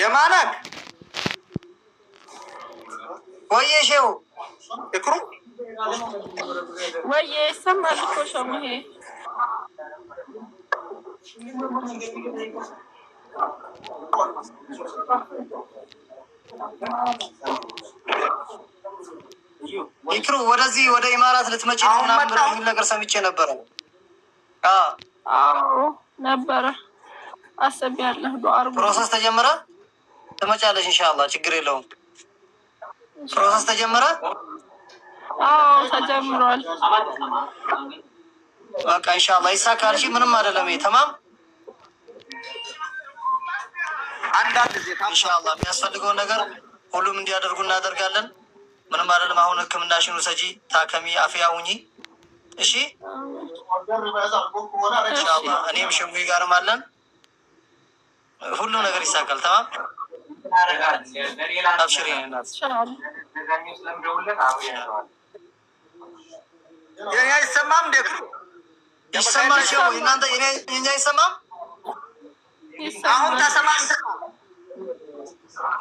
የማናክ ወየሽው እክሩ ወየ ሰማል እኮ ሸሙሄ ይክሩ ወደዚህ ወደ ኢማራት ልትመጪ ነው ምናምን ብለው የሚል ነገር ሰምቼ ነበረ። አዎ ነበረ። አሰቢያለሁ ዱአ አርጉ። ፕሮሰስ ተጀመረ። ትመጫለሽ ኢንሻአላህ፣ ችግር የለውም። ፕሮሰስ ተጀመረ። አዎ ተጀምሯል። በቃ ኢንሻአላህ ይሳካል። እሺ ምንም አይደለም። ተማም አንዳንድ ጊዜ ኢንሻአላህ የሚያስፈልገውን ነገር ሁሉም እንዲያደርጉ እናደርጋለን። ምንም አይደለም። አሁን ህክምናሽን ውሰጂ፣ ታከሚ፣ አፍያ ሁኚ። እሺ ኢንሻአላህ እኔም ሸሙይ ጋርም አለን። ሁሉ ነገር ይሳካል። ተማም አብሽሪ እናት። የኔ አይሰማም እንዴ? ይሰማችሁ? እናንተ የኔ አይሰማም? አሁን ተሰማም?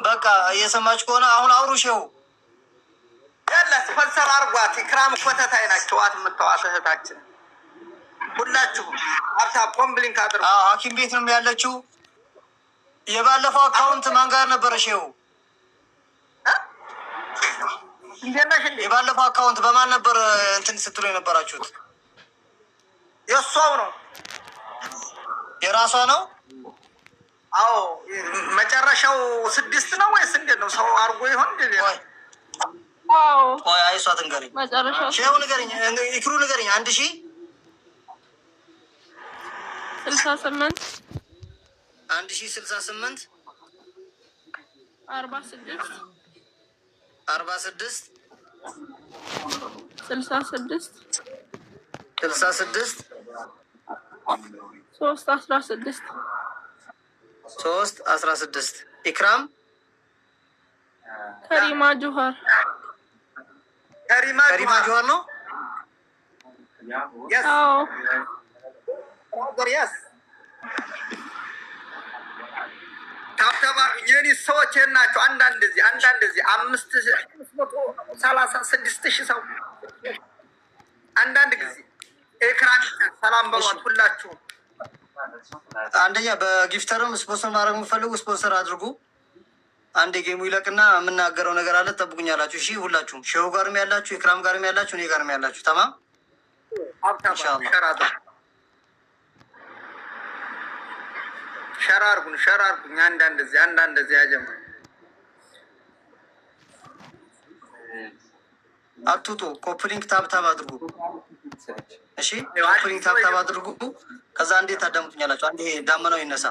በቃ እየሰማችሁ ከሆነ አሁን አውሩ። ሸው ያለ ስፖንሰር አርጓት። ኢክራም ኮተታይ ናቸው። የምትተዋት እህታችን ሁላችሁ አብታ ኮምፕሊንክ አድርጉ። ሐኪም ቤት ነው ያለችው። የባለፈው አካውንት ማን ጋር ነበረ? ሸው የባለፈው አካውንት በማን ነበር እንትን ስትሉ የነበራችሁት? የእሷው ነው። የራሷ ነው። አዎ መጨረሻው 6 ነው ወይስ እንዴት ነው? ሰው አርጎ ይሆን እንዴ? አዎ ቆይ አይሷ ትንገሪኝ። መጨረሻው ሸው ንገሪኝ፣ ኢክሩ ንገሪኝ። 1068 1068 46 46 66 66 316 316 ኢክራም ከሪማ ጆሃር ከሪማ ጆሃር ነው። አዎ ያስ ታተባ የኔ ሰዎች ናቸው። አንዳንድ ዚህ 536,000 ሰው አንዳንድ ጊዜ ኤክራም ሰላም በሏት ሁላችሁ። አንደኛ በጊፍተርም ስፖንሰር ማድረግ የምፈልጉ ስፖንሰር አድርጉ። አንድ ጌሙ ይለቅና የምናገረው ነገር አለ፣ ጠብቁኛላችሁ። እሺ ሁላችሁም ሼሁ ጋርም ያላችሁ፣ ኢክራም ጋርም ያላችሁ፣ እኔ ጋርም ያላችሁ ተማም ኢንሻአላህ ሸር አርጉኝ። አንዳንድ ዚህ ያጀማ አትውጡ። ኮፕሊንክ ታብታብ አድርጉ። እሺ ኮፕሊንክ ታብታብ አድርጉ። ከዛ እንዴት ታዳምጡኛላችሁ? አንዴ ዳመናው ይነሳ።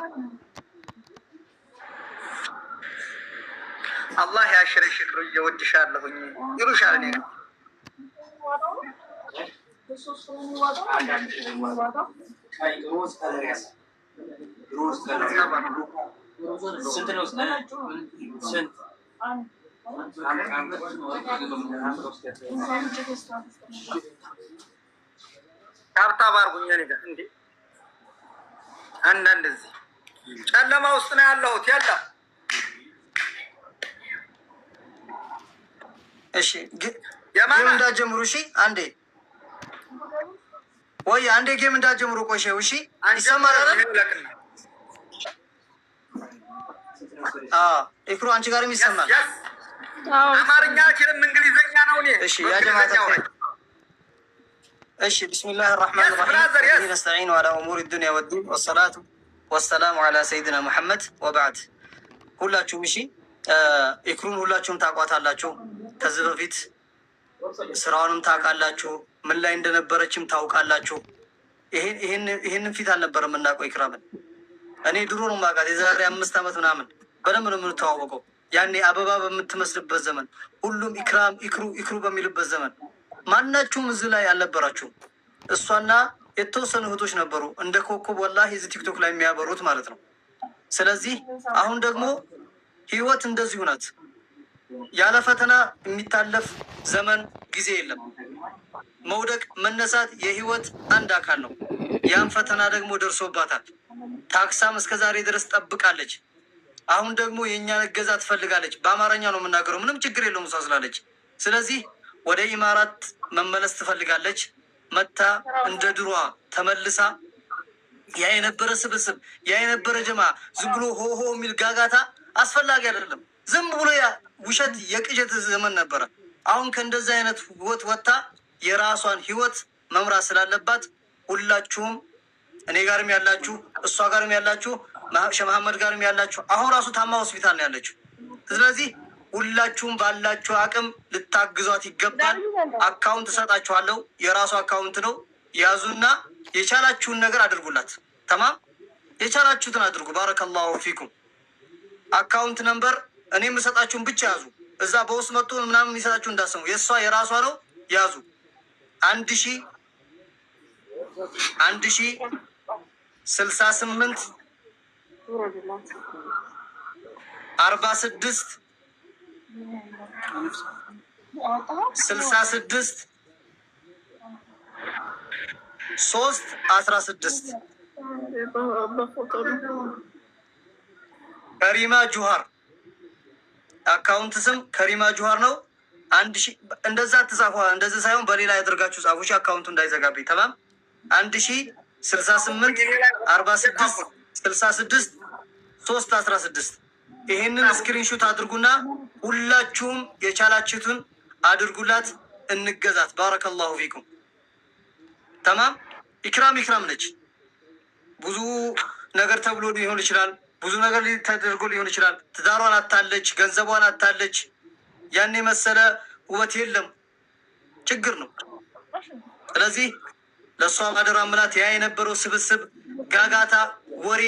አላህ ያሽርሽ ሽክሩ እወድሻለሁኝ ይሉሻል። እኔ ታብታብ አድርጉኝ። እኔ ጋር እንዴ አንዳንድ ዚህ ጨለማ ውስጥ ነው ያለሁት። ያለ እሺ ጌም እንዳትጀምሩ። እሺ አንዴ ወይ አንዴ ጌም እንዳትጀምሩ። ቆይሼው እሺ ይሰማል አይደል? ኢክሩ አንቺ ጋርም ይሰማል። አማርኛ አልችልም፣ እንግሊዘኛ ነው እኔ። እሺ ያ ጀማዓት እሺ ቢስሚላህ الرحمن الرحيم نستعين على امور الدنيا والدين والصلاه والسلام على سيدنا محمد وبعد ሁላችሁም እሺ ኢክሩን ሁላችሁም ታውቋታላችሁ። ከዚህ በፊት ስራውንም ታውቃላችሁ፣ ምን ላይ እንደነበረችም ታውቃላችሁ። ይሄንን ፊት አልነበረም የምናውቀው ኢክራምን። እኔ ድሮ ነው የማውቃት፣ የዛሬ 5 ዓመት ምናምን በደንብ ነው የምንተዋወቀው። ያኔ አበባ በምትመስልበት ዘመን፣ ሁሉም ኢክራም ኢክሩ በሚልበት ዘመን ማናችሁም እዚህ ላይ አልነበራችሁም። እሷና የተወሰኑ እህቶች ነበሩ እንደ ኮከብ ወላሂ እዚህ ቲክቶክ ላይ የሚያበሩት ማለት ነው። ስለዚህ አሁን ደግሞ ህይወት እንደዚሁ ናት። ያለ ፈተና የሚታለፍ ዘመን ጊዜ የለም። መውደቅ መነሳት የህይወት አንድ አካል ነው። ያን ፈተና ደግሞ ደርሶባታል። ታክሳም እስከ ዛሬ ድረስ ጠብቃለች። አሁን ደግሞ የእኛን እገዛ ትፈልጋለች። በአማርኛ ነው የምናገረው፣ ምንም ችግር የለውም እሷ ስላለች። ስለዚህ ወደ ኢማራት መመለስ ትፈልጋለች። መታ እንደ ድሯ ተመልሳ ያ የነበረ ስብስብ ያ የነበረ ጀማ ዝም ብሎ ሆሆ የሚል ጋጋታ አስፈላጊ አይደለም። ዝም ብሎ ያ ውሸት የቅዠት ዘመን ነበረ። አሁን ከእንደዚህ አይነት ህይወት ወጥታ የራሷን ህይወት መምራት ስላለባት ሁላችሁም እኔ ጋርም ያላችሁ እሷ ጋርም ያላችሁ ሸህ መሐመድ ጋርም ያላችሁ አሁን ራሱ ታማ ሆስፒታል ነው ያለችው። ስለዚህ ሁላችሁም ባላችሁ አቅም ልታግዟት ይገባል። አካውንት እሰጣችኋለሁ፣ የራሱ አካውንት ነው። ያዙና የቻላችሁን ነገር አድርጉላት። ተማም የቻላችሁትን አድርጉ። ባረከላሁ ፊኩም። አካውንት ነምበር እኔ የምሰጣችሁን ብቻ ያዙ። እዛ በውስጥ መጥቶ ምናምን የሚሰጣችሁ እንዳሰሙ። የእሷ የራሷ ነው። ያዙ 1068 46 66 316 ከሪማ ጁሃር አካውንት ስም ከሪማ ጁሃር ነው። 1000 እንደዛ ተጻፈ። እንደዚህ ሳይሆን በሌላ ያደርጋችሁ ጻፉ። አካውንቱ እንዳይዘጋብኝ። ተማም 1068 46 66 316 ይሄንን ስክሪንሾት አድርጉና ሁላችሁም የቻላችሁትን አድርጉላት። እንገዛት። ባረከላሁ ፊኩም። ተማም ኢክራም ነች። ብዙ ነገር ተብሎ ሊሆን ይችላል። ብዙ ነገር ተደርጎ ሊሆን ይችላል። ትዳሯን አታለች፣ ገንዘቧን አታለች። ያን የመሰለ ውበት የለም፣ ችግር ነው። ስለዚህ ለእሷ ማደራ ምላት ያ የነበረው ስብስብ ጋጋታ፣ ወሬ፣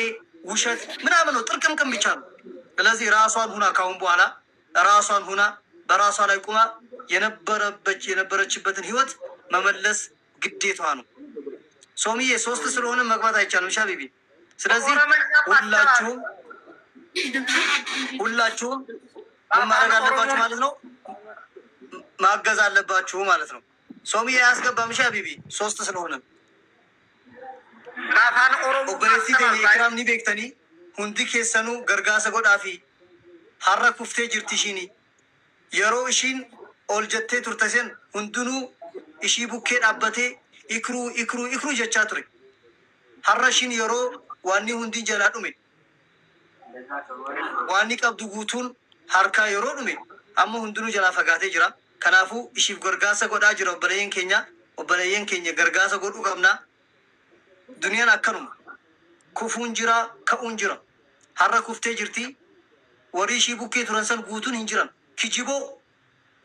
ውሸት ምናምን ነው፣ ጥርቅምቅም ብቻ ነው። ስለዚህ ራሷን ሁና ካሁን በኋላ ራሷን ሁና በራሷ ላይ ቁማ የነበረችበትን ህይወት መመለስ ግዴቷ ነው። ሶምዬ 3 ስለሆነ መግባት አይቻልም። ሻቢቢ ስለዚህ ሁላችሁም ምን ማድረግ አለባችሁ ማለት ነው? ማገዝ አለባችሁ ማለት ነው። ሶምዬ አያስገባም። ሻቢቢ 3 ስለሆነ ኢክራም ኒ ቤክተኒ ሁንዲ ኬሰኑ ገርጋሰ ጎዳፊ ሀረ ኩፍቴ ጅርቲሺኒ የሮ እሺን ኦልጀቴ ቱርተሴን ሁንዱኑ እሺ ቡኬ ዳበቴ ኢክሩ ጀቻ ቱሬ ሀረሺን የሮ ዋኒ ሁንዲ ጀላ ዱሜ ዋኒ ቀብዱ ጉቱን ሀርካ የሮ ዱሜ አሞ ሁንዱኑ ጀላ ፈጋቴ ጅራ ከናፉ እሺፍ ገርጋሰ ጎዳ ጅራ ኦበለየን ኬኛ ገርጋሰ ጎዱ ቀብና ዱኒያን አከኑም ኩፉን ጅራ ከኡን ጅራ ሀረ ኩፍቴ ጅርቲ ወሪ እሺ ቡኬ ቱረንሰን ጉቱን hinjiran ኪጂቦ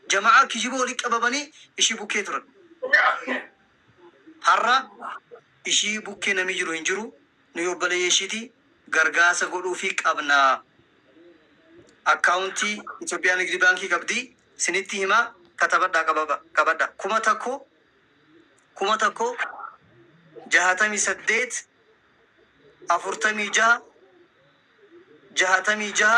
ጀማዓ ኪጂቦ ሊቀበበኒ እሺ ቡኬ ቱረን ሀራ እሺ ቡኬ ነሚጅሩ hinjiru ንዮ በለየሺቲ ገርጋሰ ጎዱ ፊ ቀብና አካውንቲ ኢትዮጵያ ንግድ ባንኪ ቀብዲ ስኒቲ ሂማ ከተበዳ ቀበዳ ኩመተኮ ጃሃተሚ ሰዴት አፉርተሚ ጃሃተሚ ጃሃ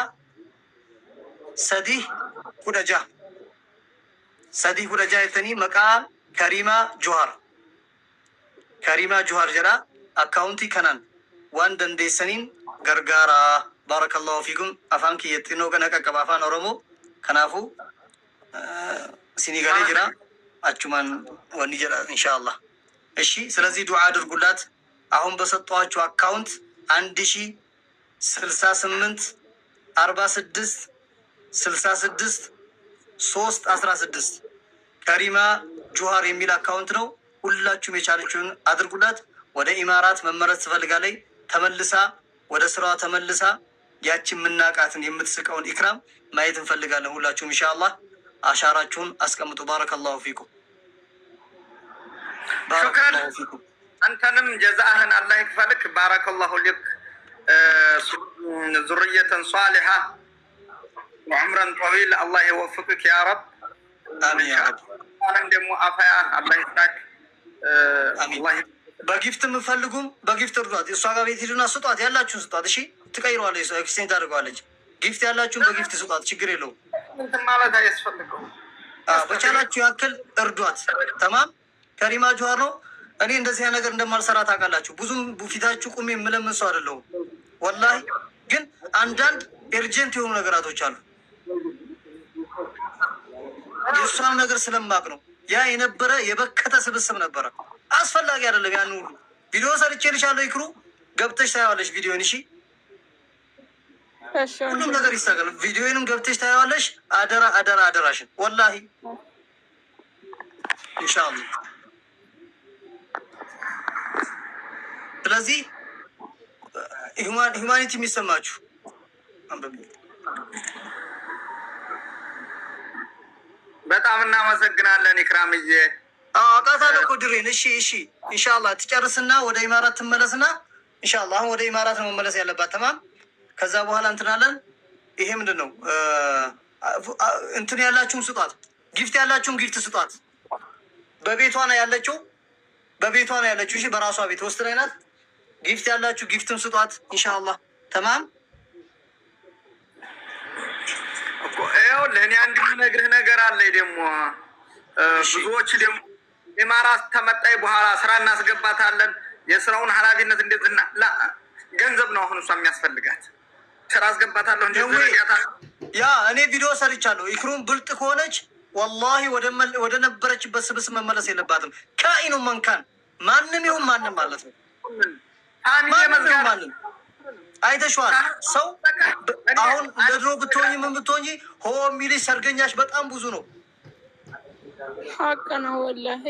ሰዲህ ሁደጃ የተኒ መቃ ከሪማ ጁሃር ጀራ አካውንቲ ከናን ዋን ደንዴሰኒን ገርጋራ ባረከላሁ ፊኩም። አፋን ኪየጥኖ ገነቀቀብ አፋን ኦሮሞ ከናፉ ሲኒጋሌ ጅራ አቹማን ወኒ ጀራ ኢንሻአላህ። እሺ ስለዚህ ዱዓ አድርጉላት። አሁን በሰጧችሁ አካውንት 1068 46 66 316 ከሪማ ጁሃር የሚል አካውንት ነው። ሁላችሁም የቻለችውን አድርጉላት። ወደ ኢማራት መመረጥ ትፈልጋለች። ተመልሳ ወደ ስራዋ ተመልሳ ያችን ምናቃትን የምትስቀውን ኢክራም ማየት እንፈልጋለን። ሁላችሁም ኢንሻአላህ አሻራችሁን አስቀምጡ። ባረከላሁ ፊኩም። አንተንም ጀዛህን አላህ ይክፈልክ። ባረከላሁ ሊክ ዙርየተን ሷሊሃ ወዕምረን ጠዊል አላህ ይወፍቅክ ያ ረብ። አሚን ያ ረብ። አሁንም ደግሞ አፋያ አላህ ይስጣክ። በጊፍት የምፈልጉም በጊፍት እርዷት። እሷ ጋር ቤት ሂዱና ስጧት። ያላችሁን ስጧት። እሺ ትቀይረዋለች፣ ኤክስቼንጅ ታደርገዋለች። ጊፍት ያላችሁን በጊፍት ስጧት። ችግር የለውም። እንትን ማለት አያስፈልገውም። በቻላችሁ ያክል እርዷት። ተማም ከሪማ ጁሃር ነው። እኔ እንደዚህ ነገር እንደማልሰራ ታውቃላችሁ። ብዙም ፊታችሁ ቁሜ የምለምን ሰው አይደለሁም። ወላሂ ግን አንዳንድ ኤርጀንት የሆኑ ነገራቶች አሉ። የእሷን ነገር ስለማቅ ነው። ያ የነበረ የበከተ ስብስብ ነበረ። አስፈላጊ አይደለም። ያን ሁሉ ቪዲዮ ሰርቼልሻለሁ። ይክሩ ገብተሽ ታያዋለሽ ቪዲዮን። እሺ ሁሉም ነገር ይስተካከል። ቪዲዮንም ገብተሽ ታያዋለሽ። አደራ አደራ አደራሽን ወላሂ ኢንሻአላህ። ስለዚህ ሂውማኒቲ የሚሰማችሁ በጣም እናመሰግናለን ኢክራምዬ። አውቃታለሁ እኮ ድሬን። እሺ እሺ ኢንሻአላህ ትጨርስና ወደ ኢማራት ትመለስና ኢንሻአላህ አሁን ወደ ኢማራት ነው መመለስ ያለባት። ተማም ከዛ በኋላ እንትናለን። ይሄ ምንድን ነው እንትን ያላችሁም ስጧት፣ ጊፍት ያላችሁም ጊፍት ስጧት። በቤቷ ነው ያለችው፣ በቤቷ ነው ያለችው። እሺ በራሷ ቤት ውስጥ ላይ ናት። ጊፍት ያላችሁ ጊፍትም ስጧት ኢንሻአላህ። ተማም ይኸውልህ እኔ አንድ የምነግርህ ነገር አለ። ደግሞ ብዙዎች ደግሞ ኢማራት ተመጣይ በኋላ ስራ እናስገባታለን። የስራውን ኃላፊነት እንዴት ገንዘብ ነው አሁን እሷ የሚያስፈልጋት። ስራ አስገባታለሁ ያ እኔ ቪዲዮ ሰርቻለሁ። ኢክሩም ብልጥ ከሆነች ወላሂ ወደ ነበረችበት ስብስብ መመለስ የለባትም። ካኢኑ መንካን ማንም ይሁን ማንም ማለት ነው። ማንም አይተሽዋል። ሰው አሁን እንደ ድሮ ብትሆኝ ምን ብትሆኝ ሆ የሚልሽ ሰርገኛሽ በጣም ብዙ ነው። ሀቅ ነው ወላሂ።